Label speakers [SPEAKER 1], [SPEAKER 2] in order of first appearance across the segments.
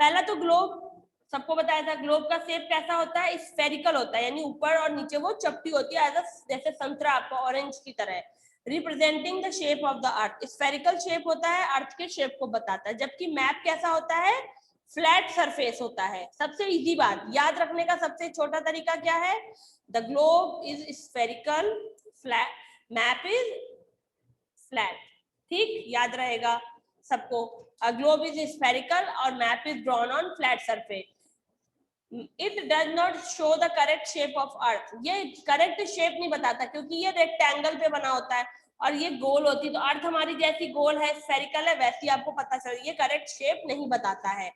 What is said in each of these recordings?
[SPEAKER 1] पहला तो ग्लोब सबको बताया था, ग्लोब का शेप कैसा होता है, स्फेरिकल होता है, यानी ऊपर और नीचे वो चपटी होती है, जैसे संतरा आपका ऑरेंज की तरह है, representing the shape of the earth. Spherical shape होता है, अर्थ के शेप को बताता है। जबकि मैप कैसा होता है, फ्लैट सरफेस होता है। सबसे इजी बात याद रखने का सबसे छोटा तरीका क्या है, the globe is spherical, flat, map is flat. ठीक, याद रहेगा सबको। A globe is spherical और map is drawn on flat surface. It does not show the correct shape of earth. ये correct shape नहीं बताता क्योंकि ये rectangle पे बना होता है और ये गोल होती है, तो अर्थ हमारी जैसी गोल है, spherical है, वैसी आपको पता चल, ये correct shape नहीं बताता है।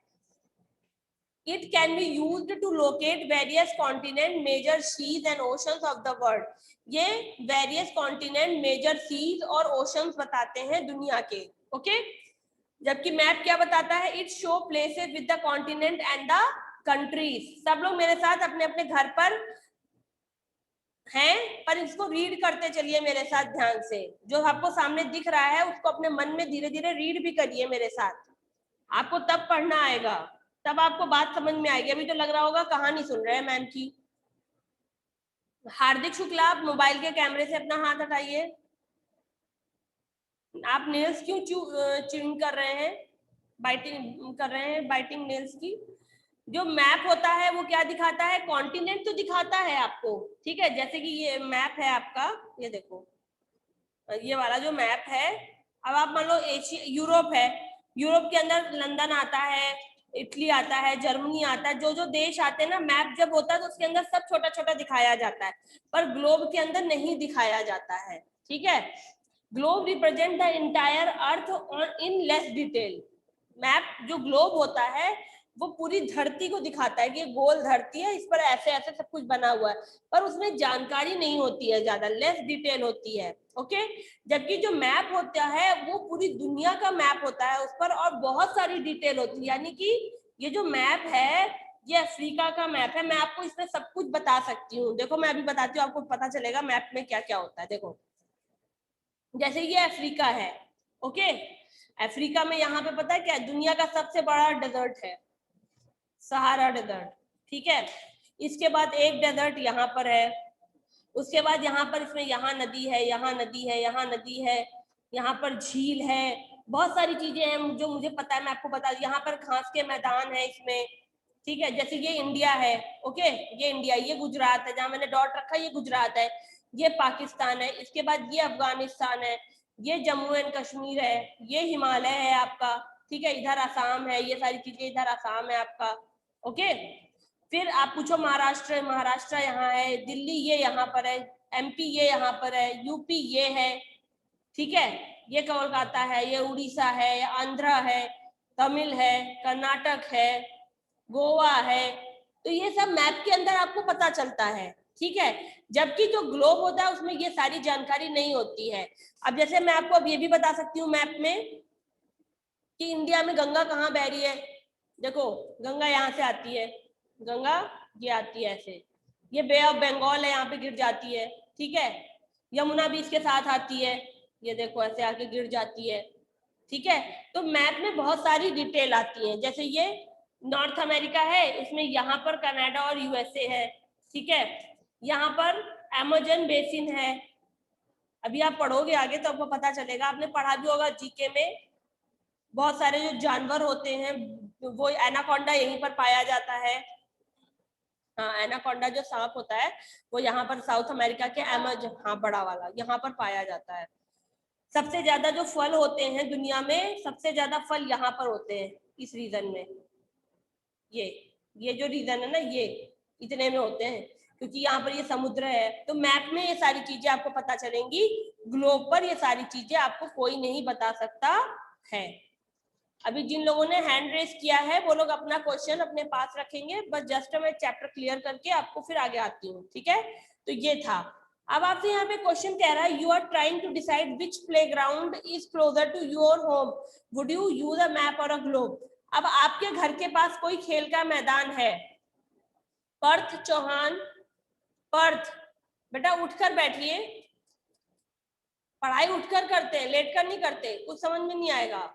[SPEAKER 1] It can be used to locate various continent, major seas and oceans of the world. ये various continent, major seas और oceans बताते हैं दुनिया के, okay? जबकि मैप क्या बताता है, it show places with the continent and the countries. सब लोग मेरे साथ अपने अपने घर पर हैं, पर इसको रीड करते चलिए मेरे साथ ध्यान से। जो आपको सामने दिख रहा है उसको अपने मन में धीरे धीरे रीड भी करिए मेरे साथ। आपको तब पढ़ना आएगा, तब आपको बात समझ में आएगी। अभी तो लग रहा होगा कहानी सुन रहे हैं मैम की। हार्दिक शुक्ला, आप मोबाइल के कैमरे से अपना हाथ हटाइए। आप नेल्स क्यों च्यूइंग कर रहे हैं, बाइटिंग कर रहे हैं, बाइटिंग नेल्स की। जो मैप होता है वो क्या दिखाता है, कॉन्टिनेंट तो दिखाता है आपको, ठीक है। जैसे कि ये मैप है आपका, ये देखो ये वाला जो मैप है। अब आप मान लो एशिया, यूरोप है, यूरोप के अंदर लंदन आता है, इटली आता है, जर्मनी आता है। जो जो देश आते हैं ना, मैप जब होता है तो उसके अंदर सब छोटा छोटा दिखाया जाता है, पर ग्लोब के अंदर नहीं दिखाया जाता है, ठीक है। Globe represent the entire earth on in less detail. Map जो ग्लोब होता है वो पूरी धरती को दिखाता है कि गोल धरती है, इस पर ऐसे ऐसे सब कुछ बना हुआ है, पर उसमें जानकारी नहीं होती है, ज्यादा लेस डिटेल होती है, ओके। जबकि जो मैप होता है वो पूरी दुनिया का मैप होता है उस पर, और बहुत सारी डिटेल होती है। यानी कि ये जो मैप है ये अफ्रीका का मैप है। मैं आपको इसमें सब कुछ बता सकती हूँ, देखो मैं अभी बताती हूँ, आपको पता चलेगा मैप में क्या क्या होता है। देखो जैसे ये अफ्रीका है, ओके। अफ्रीका में यहाँ पे पता है क्या, दुनिया का सबसे बड़ा डेजर्ट है सहारा डेजर्ट, ठीक है। इसके बाद एक डेजर्ट यहाँ पर है, उसके बाद यहाँ पर इसमें यहाँ नदी है, यहाँ नदी है, यहाँ नदी है, यहाँ पर झील है, बहुत सारी चीजें हैं जो मुझे पता है, मैं आपको बता। यहाँ पर घास के मैदान है इसमें, ठीक है। जैसे ये इंडिया है, ओके, ये इंडिया, ये गुजरात है, जहाँ मैंने डॉट रखा है ये गुजरात है, ये पाकिस्तान है, इसके बाद ये अफगानिस्तान है, ये जम्मू एंड कश्मीर है, ये हिमालय है आपका, ठीक है, इधर असम है, ये सारी चीजें इधर असम है आपका, ओके। फिर आप पूछो महाराष्ट्र, महाराष्ट्र यहाँ है, दिल्ली ये यहाँ पर है, एमपी ये यहाँ पर है, यूपी ये है, ठीक है, ये कोलकाता है, ये उड़ीसा है, आंध्र है, तमिल है, कर्नाटक है, गोवा है। तो ये सब मैप के अंदर आपको पता चलता है, ठीक है। जबकि जो ग्लोब होता है उसमें ये सारी जानकारी नहीं होती है। अब जैसे मैं आपको अब ये भी बता सकती हूँ मैप में कि इंडिया में गंगा कहाँ बह रही है। देखो गंगा यहाँ से आती है, गंगा ये आती है ऐसे, ये बे ऑफ बंगाल है, यहाँ पे गिर जाती है, ठीक है। यमुना भी इसके साथ आती है, ये देखो ऐसे आके गिर जाती है, ठीक है। तो मैप में बहुत सारी डिटेल आती है। जैसे ये नॉर्थ अमेरिका है, इसमें यहाँ पर कनाडा और यूएसए है, ठीक है। यहाँ पर अमेजन बेसिन है। अभी आप पढ़ोगे आगे तो आपको पता चलेगा, आपने पढ़ा भी होगा जीके में, बहुत सारे जो जानवर होते हैं वो एनाकोंडा यहीं पर पाया जाता है। हाँ, एनाकोंडा जो सांप होता है वो यहाँ पर साउथ अमेरिका के अमेजन, हाँ बड़ा वाला, यहाँ पर पाया जाता है। सबसे ज्यादा जो फल होते हैं दुनिया में, सबसे ज्यादा फल यहाँ पर होते हैं इस रीजन में। ये जो रीजन है ना, ये इतने में होते हैं क्योंकि यहाँ पर ये समुद्र है। तो मैप में ये सारी चीजें आपको पता चलेंगी, ग्लोब पर ये सारी चीजें आपको कोई नहीं बता सकता है। अभी जिन लोगों ने हैंड रेस किया है वो लोग अपना क्वेश्चन अपने पास रखेंगे, बस जस्ट मैं चैप्टर क्लियर करके आपको फिर आगे आती हूँ, ठीक है। तो ये था। अब आपसे यहाँ पे क्वेश्चन कह रहा है, you are trying to decide which playground is closer to your home, would you use a map or a globe. अब आपके घर के पास कोई खेल का मैदान है, पर्थ चौहान, पर्थ, बेटा उठकर बैठिए, पढ़ाई उठकर करते हैं, लेट कर नहीं करते, कुछ समझ में नहीं आएगा।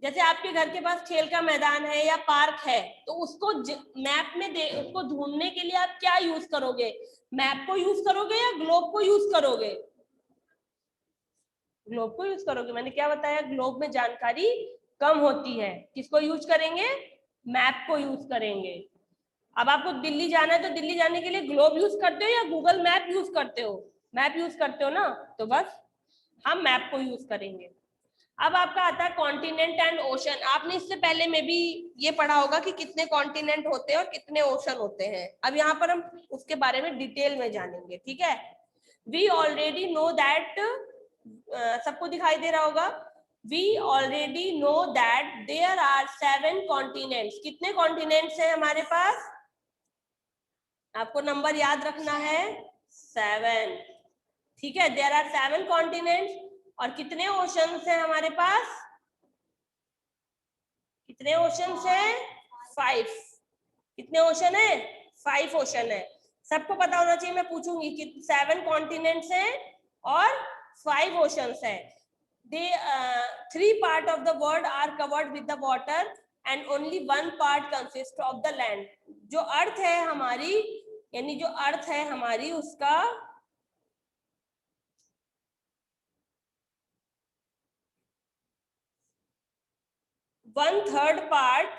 [SPEAKER 1] जैसे आपके घर के पास खेल का मैदान है या पार्क है, तो उसको मैप में उसको ढूंढने के लिए आप क्या यूज करोगे? मैप को यूज करोगे या ग्लोब को यूज करोगे? ग्लोब को यूज करोगे। मैंने क्या बताया, ग्लोब में जानकारी कम होती है। किसको यूज करेंगे? मैप को यूज करेंगे। अब आपको दिल्ली जाना है तो दिल्ली जाने के लिए ग्लोब यूज करते हो या गूगल मैप यूज करते हो? मैप यूज करते हो ना, तो बस हम मैप को यूज करेंगे। अब आपका आता है कॉन्टिनेंट एंड ओशन। आपने इससे पहले में भी ये पढ़ा होगा कि कितने कॉन्टिनेंट होते हैं और कितने ओशन होते हैं। अब यहाँ पर हम उसके बारे में डिटेल में जानेंगे, ठीक है। वी ऑलरेडी नो दैट, सबको दिखाई दे रहा होगा, we already know that there are 7 continents. कितने कॉन्टिनेंट्स हैं हमारे पास? आपको नंबर याद रखना है, 7, ठीक है। There are 7 continents. और कितने ओशंस हैं हमारे पास? कितने ओशंस हैं? 5। कितने ओशन है? 5 ओशन है। सबको पता होना चाहिए, मैं पूछूंगी कि 7 कॉन्टिनेंट्स हैं और 5 ओशंस हैं। They 3 part of the world are covered with the water and only 1 part consists of the land. जो अर्थ है हमारी, यानी जो अर्थ है हमारी, उसका 1/3 पार्ट,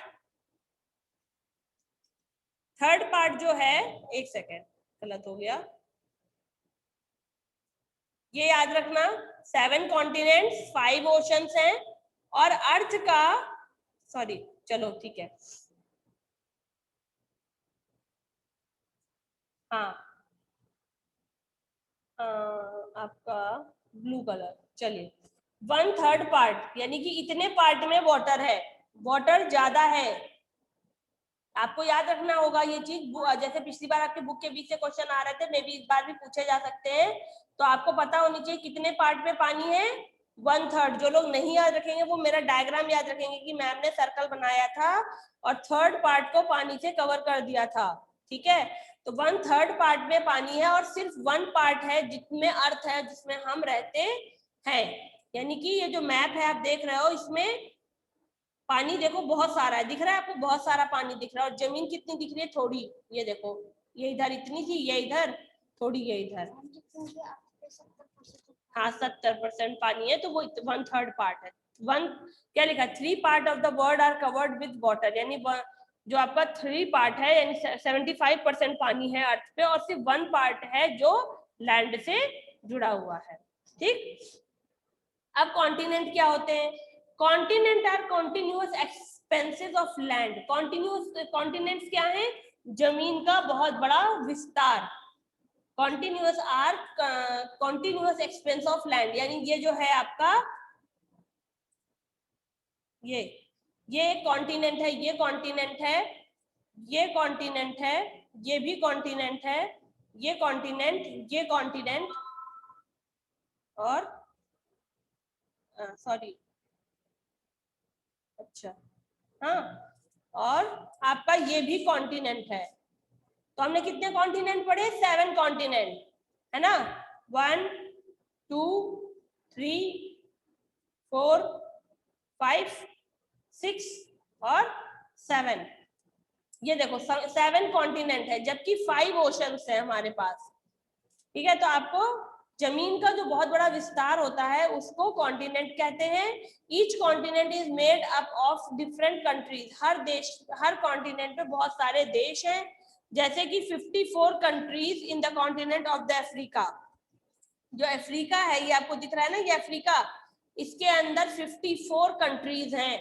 [SPEAKER 1] थर्ड पार्ट जो है, एक सेकेंड गलत हो गया, ये याद रखना, 7 कॉन्टिनेंट्स, 5 ओशंस हैं और अर्थ का, सॉरी चलो ठीक है, हाँ आपका ब्लू कलर, चलिए 1/3 पार्ट, यानी कि इतने पार्ट में वाटर है, वाटर ज्यादा है। आपको याद रखना होगा ये चीज, जैसे पिछली बार आपके बुक के बीच से क्वेश्चन आ रहे थे, मे बी इस बार भी पूछे जा सकते हैं। तो आपको पता होनी चाहिए कितने पार्ट में पानी है, 1/3। जो लोग नहीं याद रखेंगे वो मेरा डायग्राम याद रखेंगे कि मैम ने सर्कल बनाया था और 3rd पार्ट को पानी से कवर कर दिया था, ठीक है। तो 1/3 पार्ट में पानी है और सिर्फ 1 पार्ट है जिसमें अर्थ है, जिसमें हम रहते हैं। यानी कि ये जो मैप है आप देख रहे हो, इसमें पानी देखो बहुत सारा है, दिख रहा है आपको, बहुत सारा पानी दिख रहा है। और जमीन कितनी दिख रही है? थोड़ी। ये देखो, ये इधर इतनी थी, ये इधर थोड़ी, ये इधर, हाँ 70% पानी है, तो वो 1/3 पार्ट है। वन क्या लिखा? 3 part of the world are covered with water, यानी जो आपका 3 पार्ट है, यानी 75% पानी है अर्थ पे, और सिर्फ 1 पार्ट है जो लैंड से जुड़ा हुआ है, ठीक। अब कॉन्टिनेंट क्या होते हैं? Continent are continuous expanses of land. Continents क्या है? जमीन का बहुत बड़ा विस्तार। Continuous are continuous expanse of land, यानी ये जो है आपका, ये कॉन्टिनेंट है, ये कॉन्टिनेंट है, ये कॉन्टिनेंट है, ये भी कॉन्टिनेंट है, ये कॉन्टिनेंट, ये कॉन्टिनेंट, और सॉरी, अच्छा हाँ, और आपका ये भी कॉन्टिनेंट है। तो हमने कितने कॉन्टिनेंट पढ़े? 7 कॉन्टिनेंट, है ना। 1 2 3 4 5 6 और 7। ये देखो 7 कॉन्टिनेंट है, जबकि 5 ओशंस है हमारे पास, ठीक है। तो आपको जमीन का जो बहुत बड़ा विस्तार होता है उसको कॉन्टिनेंट कहते हैं। Each continent is made up of different countries. हर देश, हर कॉन्टिनेंट में बहुत सारे देश हैं, जैसे कि 54 countries in the continent of the Africa. जो अफ्रीका है, ये आपको दिख रहा है ना, ये अफ्रीका, इसके अंदर 54 कंट्रीज हैं।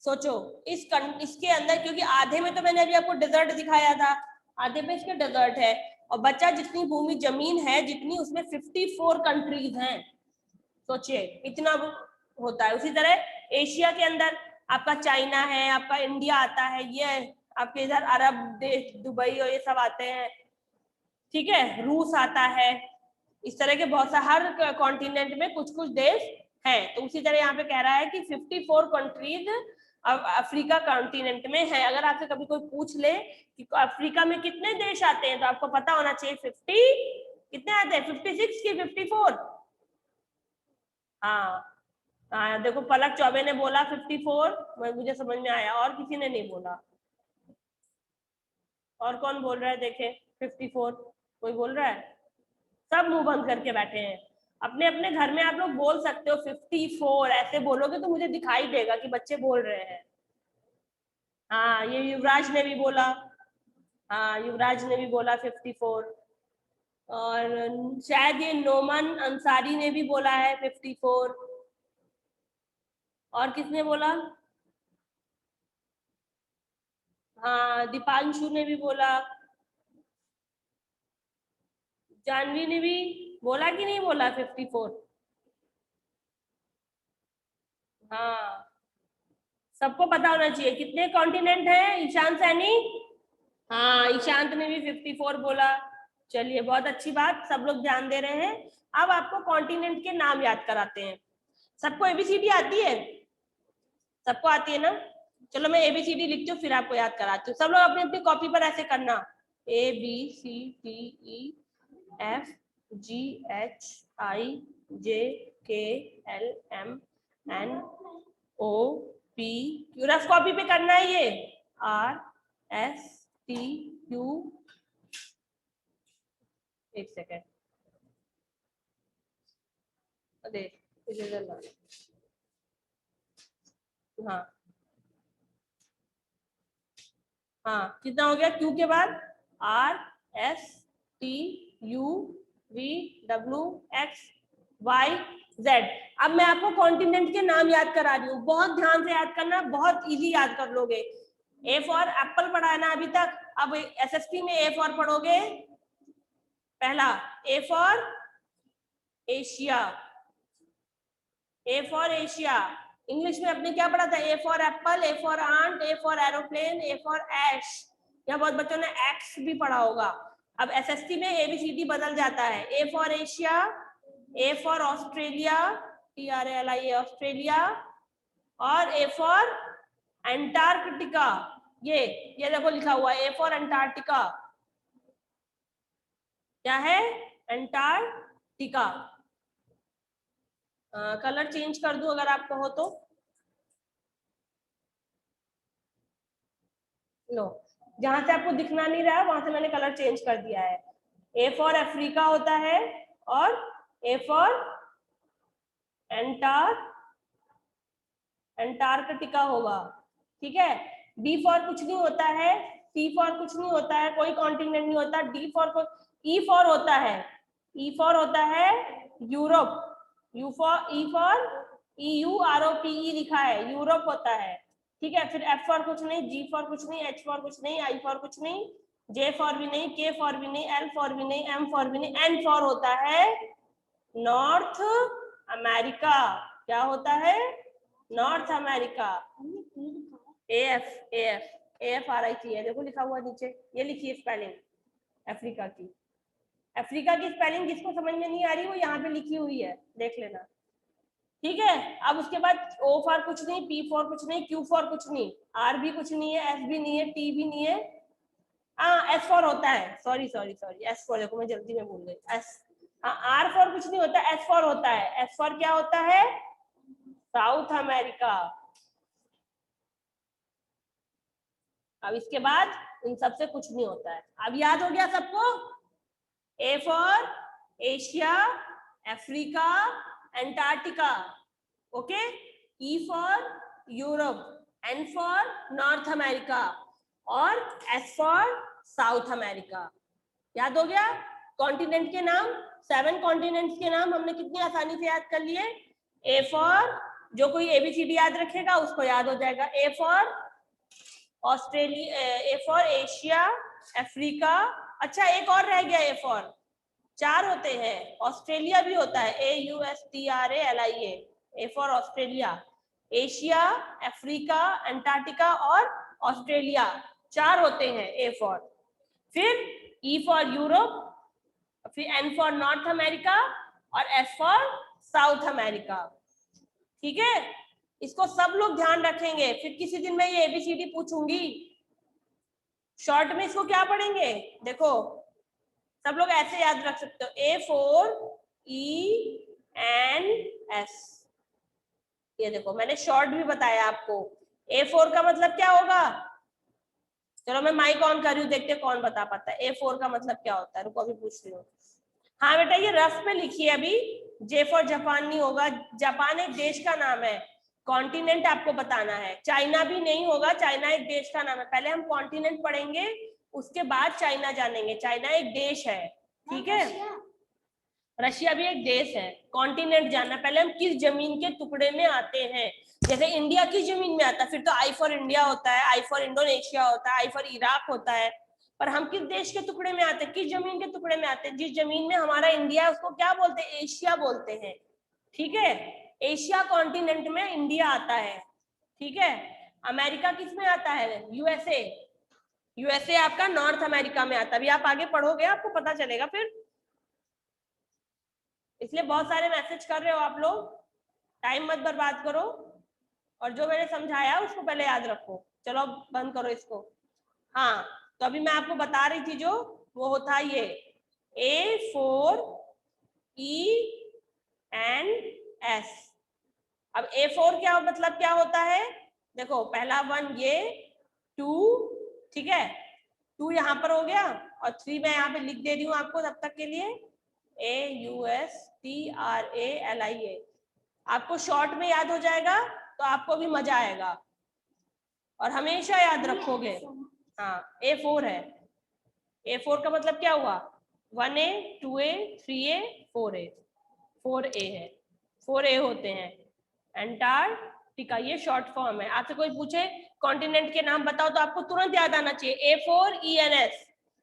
[SPEAKER 1] सोचो इसके अंदर, क्योंकि आधे में तो मैंने अभी आपको डेजर्ट दिखाया था, आधे में इसके डेजर्ट है, और बच्चा जितनी भूमि जमीन है जितनी, उसमें 54 कंट्रीज हैं। सोचिए इतना होता है। उसी तरह एशिया के अंदर आपका चाइना है, आपका इंडिया आता है, ये आपके इधर अरब देश, दुबई और ये सब आते हैं, ठीक है, रूस आता है। इस तरह के बहुत सा, हर कॉन्टिनेंट में कुछ कुछ देश हैं। तो उसी तरह यहाँ पे कह रहा है कि 54 कंट्रीज अफ्रीका कॉन्टिनेंट में है। अगर आपसे कभी कोई पूछ ले कि अफ्रीका में कितने देश आते हैं, तो आपको पता होना चाहिए 50 कितने आते हैं, 56 की 54? हाँ हाँ देखो पलक चौबे ने बोला 54, मुझे समझ में आया, और किसी ने नहीं बोला। और कौन बोल रहा है देखे 54? कोई बोल रहा है? सब मुंह बंद करके बैठे हैं। अपने अपने घर में आप लोग बोल सकते हो 54, ऐसे बोलोगे तो मुझे दिखाई देगा कि बच्चे बोल रहे हैं। हाँ ये युवराज ने भी बोला, हाँ युवराज ने भी बोला 54, और शायद ये नोमन अंसारी ने भी बोला है 54। और किसने बोला? हाँ दीपांशु ने भी बोला, जानवी ने भी बोला कि नहीं बोला 54? हाँ सबको पता होना चाहिए कितने कॉन्टिनेंट हैं। ईशान सैनी, हाँ ईशांत ने भी 54 बोला। चलिए बहुत अच्छी बात, सब लोग ध्यान दे रहे हैं। अब आपको कॉन्टिनेंट के नाम याद कराते हैं। सबको एबीसीडी आती है? सबको आती है ना? चलो मैं एबीसीडी लिखती हूँ फिर आपको याद कराती हूँ। सब लोग अपनी अपनी कॉपी पर ऐसे करना, ABCDFGHIJKLMNOP, रफ कॉपी पे करना है ये, RSTU। एक सेकेंड, अरे हाँ हाँ कितना हो गया? क्यू के बाद RSTUVWXYZ। अब मैं आपको कॉन्टिनेंट के नाम याद करा रही हूँ, बहुत ध्यान से याद करना, बहुत इजी याद कर लोगे। ए फॉर एप्पल पढ़ा है ना अभी तक, अब एसएसटी में ए फॉर पढ़ोगे। पहला A for Asia, A for Asia. English में अपने क्या पढ़ा था? A for apple, A for ant, A for aeroplane, A for ash. यहाँ बहुत बच्चों ने एक्स भी पढ़ा होगा। अब एसएसटी में एबीसीडी बदल जाता है, ए for Asia, A for Australia, TRALIA Australia, और ए फॉर एंटार्कटिका। ये देखो लिखा हुआ ए फॉर एंटार्क्टिका। क्या है? एंटार्क्टिका। कलर चेंज कर दूं अगर आपको हो तो? लो, जहां से आपको दिखना नहीं रहा वहां से मैंने कलर चेंज कर दिया है। ए फॉर अफ्रीका होता है, और ए फॉर एंटार्कटिका होगा। ठीक है, बी फॉर कुछ नहीं होता है, सी फॉर कुछ नहीं होता है, कोई कॉन्टिनेंट नहीं होता, डी फॉर ई फॉर होता है, ई फॉर होता है Europe, you for E for EUROPE लिखा है, यूरोप होता है। ठीक है, फिर एफ फॉर कुछ नहीं, जी फॉर कुछ नहीं, एच फॉर कुछ नहीं, आई फॉर कुछ नहीं, जे फॉर भी नहीं, के फॉर भी नहीं, एल फॉर भी नहीं, एम फॉर भी नहीं, एन फॉर होता है नॉर्थ अमेरिका। क्या होता है? North America. AF है, देखो लिखा हुआ नीचे, ये लिखिए स्पेलिंग अफ्रीका की। अफ्रीका की स्पेलिंग जिसको समझ में नहीं आ रही वो यहाँ पे लिखी हुई है, देख लेना। ठीक है, अब उसके बाद O फॉर कुछ नहीं, P फॉर कुछ नहीं, Q फॉर कुछ नहीं, R भी कुछ नहीं है, S भी नहीं है, T भी नहीं है। हाँ S फॉर होता है, sorry sorry sorry, S for, देखो मैं जल्दी में भूल गई। S, हाँ R फॉर कुछ नहीं होता, S फॉर होता है। S फॉर क्या होता है? South America. अब इसके बाद इन सबसे कुछ नहीं होता है। अब याद हो गया सबको? A for Asia, Africa, Antarctica, okay, E for Europe, N for North America, और एस फॉर साउथ अमेरिका। याद हो गया कॉन्टिनेंट के नाम? 7 कॉन्टिनेंट्स के नाम हमने कितनी आसानी से याद कर लिए। ए फॉर, जो कोई एबीसीडी याद रखेगा उसको याद हो जाएगा। A for Australia, A for Asia, Africa, अच्छा एक और रह गया ए फॉर, 4 होते हैं, ऑस्ट्रेलिया भी होता है, AUSTRALIA, A for Australia, Asia, Africa, Antarctica और ऑस्ट्रेलिया, 4 होते हैं ए फॉर। फिर ई फॉर यूरोप, फिर एन फॉर नॉर्थ अमेरिका, और एस फॉर साउथ अमेरिका। ठीक है, इसको सब लोग ध्यान रखेंगे, फिर किसी दिन मैं ये एबीसीडी पूछूंगी। शॉर्ट में इसको क्या पढ़ेंगे? देखो सब लोग ऐसे याद रख सकते हो, A4ENS, ये देखो मैंने शॉर्ट भी बताया आपको। A4 का मतलब क्या होगा? चलो मैं माइक ऑन कर रही हूँ, देखते कौन बता पाता है A4 का मतलब क्या होता है। रुको अभी पूछ रही हूँ। हाँ बेटा ये रफ पे लिखिए अभी। J फॉर जापान नहीं होगा, जापान एक देश का नाम है। कॉन्टिनेंट आपको बताना है। चाइना भी नहीं होगा, चाइना एक देश का नाम है। पहले हम कॉन्टिनेंट पढ़ेंगे, उसके बाद चाइना जानेंगे। चाइना एक देश है, ठीक है। रशिया भी एक देश है। कॉन्टिनेंट जानना, पहले हम किस जमीन के टुकड़े में आते हैं। जैसे इंडिया किस जमीन में आता है, फिर तो आई फॉर इंडिया होता है, आई फॉर इंडोनेशिया होता है, आई फॉर इराक होता है। पर हम किस देश के टुकड़े में आते हैं, किस जमीन के टुकड़े में आते हैं? जिस जमीन में हमारा इंडिया है उसको क्या बोलते हैं? एशिया बोलते हैं, ठीक है। एशिया कॉन्टिनेंट में इंडिया आता है, ठीक है। अमेरिका किस में आता है? यूएसए। यूएसए आपका नॉर्थ अमेरिका में आता है। अभी आप आगे पढ़ोगे आपको पता चलेगा फिर, इसलिए बहुत सारे मैसेज कर रहे हो आप लोग, टाइम मत बर्बाद करो। और जो मैंने समझाया उसको पहले याद रखो। चलो अब बंद करो इसको। हाँ तो अभी मैं आपको बता रही थी जो, वो होता ये A4 E and S। अब A4 क्या मतलब क्या होता है? देखो पहला 1 ये, 2, ठीक है, 2 यहाँ पर हो गया, और 3 मैं यहाँ पे लिख दे रही हूँ आपको तब तक के लिए, AUSTRALIA। आपको शॉर्ट में याद हो जाएगा तो आपको भी मजा आएगा और हमेशा याद रखोगे। हाँ A4 है। A4 का मतलब क्या हुआ? 1A 2A 3A 4A। 4A है, 4A होते हैं। एंटार्क्टिका ये शॉर्ट फॉर्म है। आपसे कोई पूछे कॉन्टिनेंट के नाम बताओ तो आपको तुरंत याद आना चाहिए A4 ENS।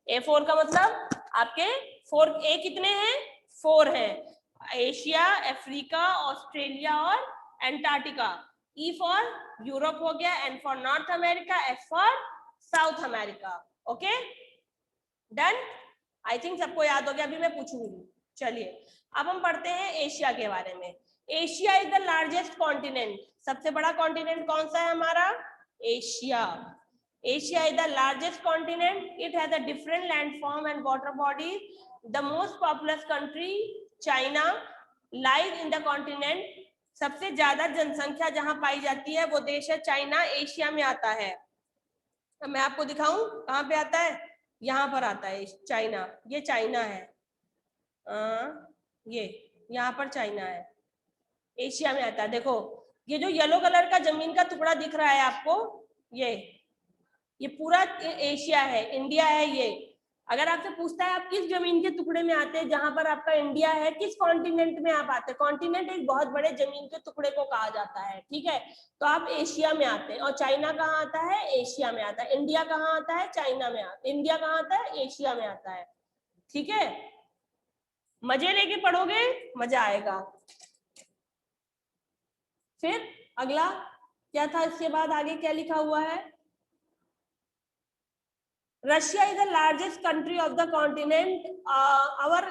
[SPEAKER 1] A4 का मतलब आपके 4A कितने हैं? 4 हैं। एशिया, अफ्रीका, ऑस्ट्रेलिया और एंटार्क्टिका। E फॉर यूरोप हो गया, N for North America, S for South America. Okay done. I think सबको याद हो गया। अभी मैं पूछूंगी। चलिए अब हम पढ़ते हैं एशिया के बारे में। Asia is the largest continent. सबसे बड़ा कॉन्टिनेंट कौन सा है हमारा? Asia. Asia is the largest continent. It has a different landform and water bodies. The most populous country China lies in the continent. सबसे ज्यादा जनसंख्या जहां पाई जाती है वो देश है चाइना, एशिया में आता है। अब मैं आपको दिखाऊं कहां पे आता है। यहाँ पर आता है चाइना, ये चाइना है। ये यहाँ पर चाइना है, एशिया में आता है। देखो ये जो येलो कलर का जमीन का टुकड़ा दिख रहा है आपको, ये पूरा एशिया है, इंडिया है ये। अगर आपसे पूछता है आप किस जमीन के टुकड़े में आते हैं, जहां पर आपका इंडिया है, किस कॉन्टिनेंट में आप आते हैं? कॉन्टिनेंट एक बहुत बड़े जमीन के टुकड़े को कहा जाता है, ठीक है। तो आप एशिया में आते हैं। और चाइना कहाँ आता है? एशिया में आता है। इंडिया कहाँ आता है? चाइना में आता है। इंडिया कहाँ आता है? एशिया में आता है, ठीक है। मजे लेके पढ़ोगे, मजा आएगा। फिर अगला क्या था, इसके बाद आगे क्या लिखा हुआ है? Russia is the largest country of the continent. Our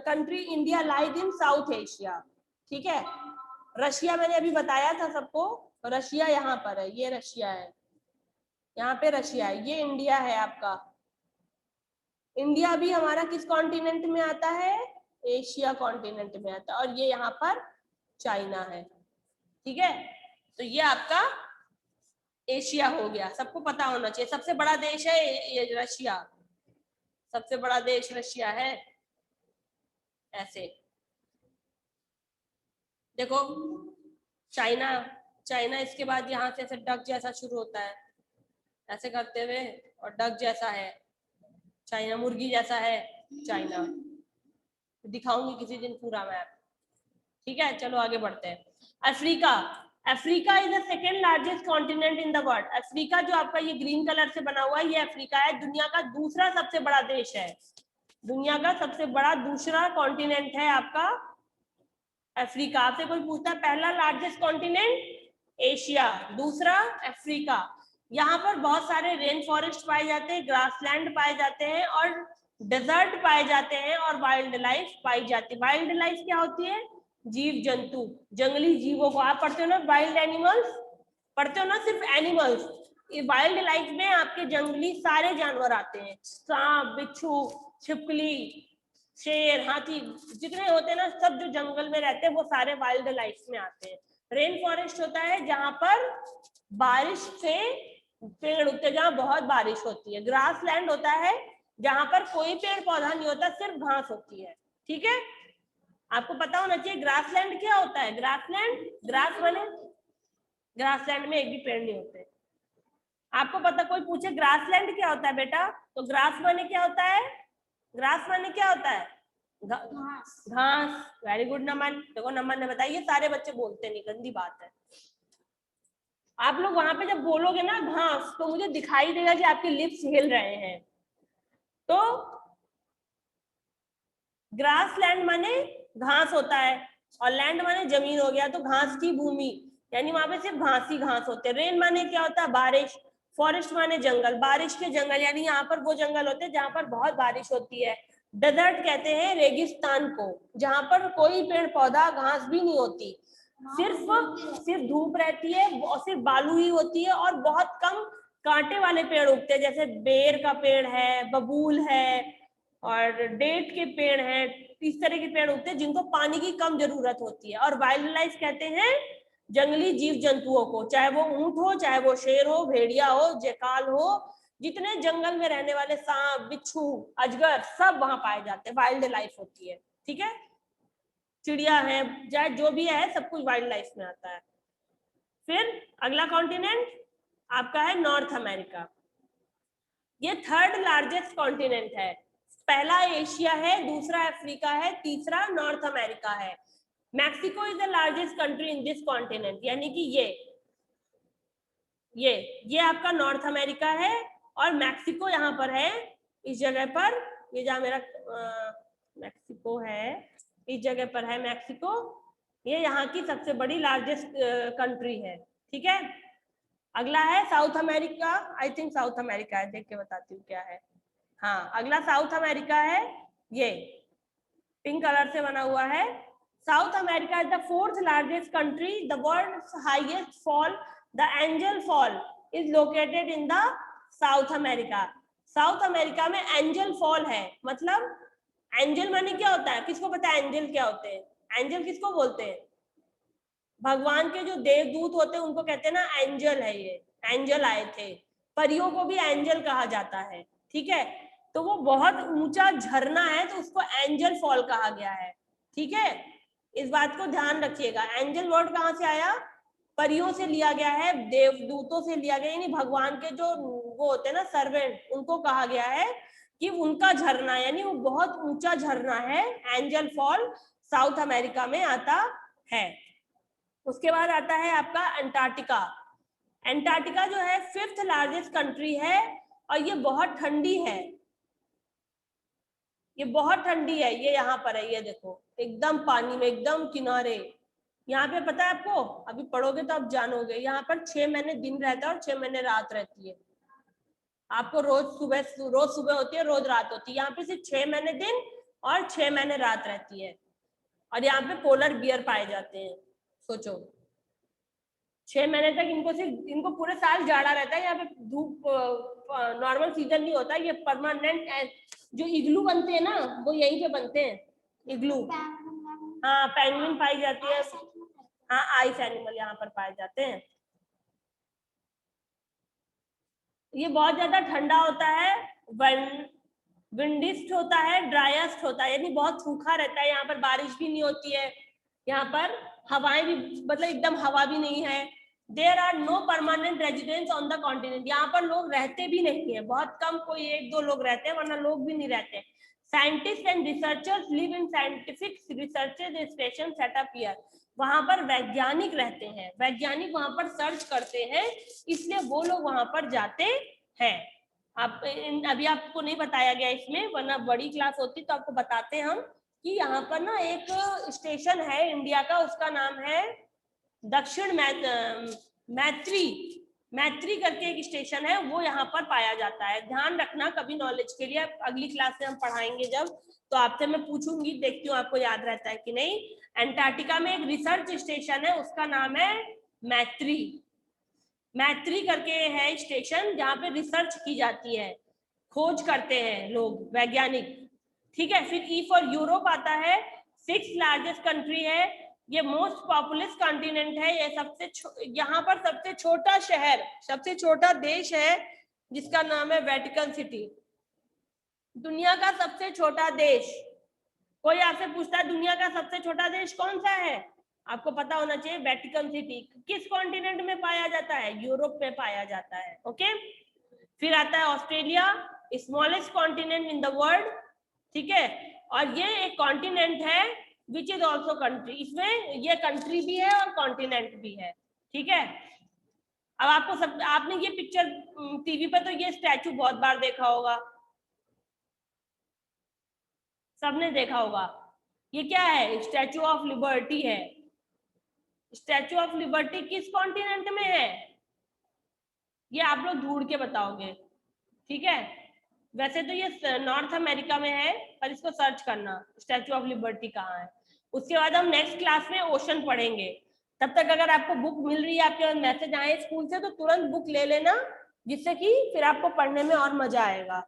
[SPEAKER 1] country India lies in South Asia. ठीक है। रशिया मैंने अभी बताया था सबको, रशिया यहाँ पर है, ये रशिया है, यहाँ पे रशिया है, ये इंडिया है आपका। इंडिया भी हमारा किस कॉन्टिनेंट में आता है? एशिया कॉन्टिनेंट में आता है। और ये यहाँ पर चाइना है, ठीक है। तो ये आपका एशिया हो गया, सबको पता होना चाहिए। सबसे बड़ा देश है ये रशिया, सबसे बड़ा देश रशिया है। ऐसे देखो चाइना, चाइना इसके बाद यहाँ से ऐसे डक जैसा शुरू होता है, ऐसे करते हुए, और डक जैसा है चाइना, मुर्गी जैसा है चाइना। दिखाऊंगी किसी दिन पूरा मैप, ठीक है। चलो आगे बढ़ते हैं। Africa. Africa is the second largest continent in the world. Africa जो आपका ये ग्रीन कलर से बना हुआ है, ये अफ्रीका है, दुनिया का दूसरा सबसे बड़ा देश है। दुनिया का सबसे बड़ा दूसरा कॉन्टिनेंट है आपका अफ्रीका। आपसे कोई पूछता है पहला लार्जेस्ट कॉन्टिनेंट एशिया, दूसरा अफ्रीका। यहाँ पर बहुत सारे रेन फॉरेस्ट पाए जाते हैं, ग्रासलैंड पाए जाते हैं, और डेजर्ट पाए जाते हैं, और वाइल्ड लाइफ पाई जाती है। वाइल्ड लाइफ क्या होती है? जीव जंतु, जंगली जीवों को। आप पढ़ते हो ना वाइल्ड एनिमल्स, पढ़ते हो ना सिर्फ एनिमल्स। वाइल्ड लाइफ में आपके जंगली सारे जानवर आते हैं, सांप, बिच्छू, छिपकली, शेर, हाथी, जितने होते हैं ना सब जो जंगल में रहते हैं वो सारे वाइल्ड लाइफ में आते हैं। रेन फॉरेस्ट होता है जहां पर बारिश से पेड़ उगते हैं, जहां बहुत बारिश होती है। ग्रास लैंड होता है जहां पर कोई पेड़ पौधा नहीं होता, सिर्फ घास होती है। ठीक है, आपको पता होना चाहिए ग्रास लैंड क्या होता है। ग्रास लैंड, ग्रास बने, ग्रास लैंड में एक भी पेड़ नहीं होते। आपको पता, कोई पूछे ग्रास लैंड क्या होता है बेटा, तो ग्रास माने क्या होता है, ग्रास माने क्या होता है, घास। वेरी गुड नमन। देखो नमन ने बताया, ये सारे बच्चे बोलते नहीं, गंदी बात है। आप लोग वहां पे जब बोलोगे ना घास, तो मुझे दिखाई देगा कि आपके लिप्स हिल रहे हैं। तो ग्रास लैंड माने घास होता है, और लैंड माने जमीन हो गया, तो घास की भूमि, यानी वहां पे सिर्फ घास ही घास होते हैं। रेन माने क्या होता है, बारिश। फॉरेस्ट माने जंगल, बारिश के जंगल, यानी यहाँ पर वो जंगल होते हैं जहां पर बहुत बारिश होती है। डेजर्ट कहते हैं रेगिस्तान को, जहां पर कोई पेड़ पौधा घास भी नहीं होती, सिर्फ धूप रहती है और सिर्फ बालू ही होती है, और बहुत कम कांटे वाले पेड़ उगते हैं, जैसे बेर का पेड़ है, बबूल है, और डेट के पेड़ हैं। इस तरह के पेड़ उगते हैं जिनको पानी की कम जरूरत होती है। और वाइल्ड लाइफ कहते हैं जंगली जीव जंतुओं को, चाहे वो ऊंट हो, चाहे वो शेर हो, भेड़िया हो, जेकाल हो, जितने जंगल में रहने वाले सांप, बिच्छू, अजगर, सब वहां पाए जाते हैं। वाइल्ड लाइफ होती है। ठीक है, चिड़िया है, चाहे जो भी है, सब कुछ वाइल्ड लाइफ में आता है। फिर अगला कॉन्टिनेंट आपका है नॉर्थ अमेरिका। ये थर्ड लार्जेस्ट कॉन्टिनेंट है। पहला एशिया है, दूसरा अफ्रीका है, तीसरा नॉर्थ अमेरिका है। Mexico is the largest country in this continent, यानी कि ये आपका नॉर्थ अमेरिका है, और मैक्सिको यहाँ पर है, इस जगह पर। ये जहाँ मेरा मैक्सिको है, इस जगह पर है मैक्सिको। ये यहाँ की सबसे बड़ी लार्जेस्ट कंट्री है। ठीक है, अगला है South America. I think south America है, देख के बताती हूँ क्या है। हाँ, अगला साउथ अमेरिका है, ये पिंक कलर से बना हुआ है। South America is the fourth largest country, the world's highest fall, the Angel fall is located in the South America. South America में एंजल फॉल है, मतलब एंजल माने क्या होता है, किसको पता है एंजल क्या होते हैं? एंजल किसको बोलते हैं? भगवान के जो देवदूत होते हैं उनको कहते हैं ना एंजल है। ये एंजल आए थे, परियों को भी एंजल कहा जाता है। ठीक है, तो वो बहुत ऊंचा झरना है, तो उसको एंजल फॉल कहा गया है। ठीक है, इस बात को ध्यान रखिएगा। एंजल वर्ड कहाँ से आया? परियों से लिया गया है, देवदूतों से लिया गया, यानी भगवान के जो वो होते हैं ना सर्वेंट, उनको कहा गया है कि उनका झरना, यानी वो बहुत ऊंचा झरना है। एंजल फॉल साउथ अमेरिका में आता है। उसके बाद आता है आपका अंटार्कटिका। अंटार्कटिका जो है फिफ्थ लार्जेस्ट कंट्री है, और ये बहुत ठंडी है। ये बहुत ठंडी है, ये यहाँ पर है, ये देखो एकदम पानी में, एकदम किनारे। यहाँ पे पता है आपको, अभी पढ़ोगे तो आप जानोगे, यहाँ पर 6 महीने दिन रहता है और 6 महीने रात रहती है। आपको रोज सुबह होती है, रोज रात होती है। यहाँ पे सिर्फ 6 महीने दिन और 6 महीने रात रहती है। और यहाँ पे पोलर बियर पाए जाते हैं। सोचो, 6 महीने तक इनको पूरे साल जाड़ा रहता है। यहाँ पे धूप नॉर्मल सीजन नहीं होता, ये परमानेंट। जो इग्लू बनते हैं ना, वो यहीं पे बनते हैं, इग्लू। हाँ, पेंगुइन पाई जाती है। हाँ, आइस एनिमल यहाँ पर पाए जाते हैं। ये बहुत ज्यादा ठंडा होता है, विंडिस्ट होता है, ड्राइस्ट होता है, यानी बहुत सूखा रहता है। यहाँ पर बारिश भी नहीं होती है, यहाँ पर हवाएं भी, मतलब एकदम हवा भी नहीं है। There are no permanent residents on the continent, यहाँ पर लोग रहते भी नहीं है, बहुत कम, कोई 1-2 लोग रहते हैं, वरना लोग भी नहीं रहते। Scientist and researchers live in scientific researches station setup here, वहां पर वैज्ञानिक रहते हैं, वैज्ञानिक वहां पर सर्च करते हैं, इसलिए वो लोग वहां पर जाते हैं। आप अभी आपको नहीं बताया गया इसमें, वरना बड़ी क्लास होती तो आपको बताते हम कि यहाँ पर ना एक स्टेशन है इंडिया का, उसका नाम है दक्षिण मैत्री करके एक स्टेशन है, वो यहाँ पर पाया जाता है। ध्यान रखना कभी नॉलेज के लिए, अगली क्लास में हम पढ़ाएंगे जब, तो आपसे मैं पूछूंगी, देखती हूँ आपको याद रहता है कि नहीं। अंटार्कटिका में एक रिसर्च स्टेशन है, उसका नाम है मैत्री करके है स्टेशन, जहाँ पे रिसर्च की जाती है, खोज करते हैं लोग, वैज्ञानिक। ठीक है, फिर ई फॉर यूरोप आता है, 6th लार्जेस्ट कंट्री है, ये मोस्ट पॉपुलस कॉन्टिनेंट है। ये यहाँ पर सबसे छोटा शहर, सबसे छोटा देश है जिसका नाम है वेटिकन सिटी। दुनिया का सबसे छोटा देश। कोई आपसे पूछता है दुनिया का सबसे छोटा देश कौन सा है, आपको पता होना चाहिए वेटिकन सिटी। किस कॉन्टिनेंट में पाया जाता है? यूरोप में पाया जाता है। ओके, फिर आता है Australia, smallest continent in the world. ठीक है, और ये एक कॉन्टिनेंट है विच इज ऑल्सो कंट्री। इसमें ये कंट्री भी है और कॉन्टिनेंट भी है। ठीक है, अब आपने ये पिक्चर टीवी पे तो ये स्टैचू बहुत बार देखा होगा, सबने देखा होगा। ये क्या है? स्टैचू ऑफ लिबर्टी है। स्टैचू ऑफ लिबर्टी किस कॉन्टिनेंट में है? ये आप लोग ढूंढ के बताओगे। ठीक है, वैसे तो ये नॉर्थ अमेरिका में है, पर इसको सर्च करना स्टैचू ऑफ लिबर्टी कहाँ है। उसके बाद हम नेक्स्ट क्लास में ओशन पढ़ेंगे। तब तक अगर आपको बुक मिल रही है, आपके पास मैसेज आए स्कूल से, तो तुरंत बुक ले लेना, जिससे कि फिर आपको पढ़ने में और मजा आएगा।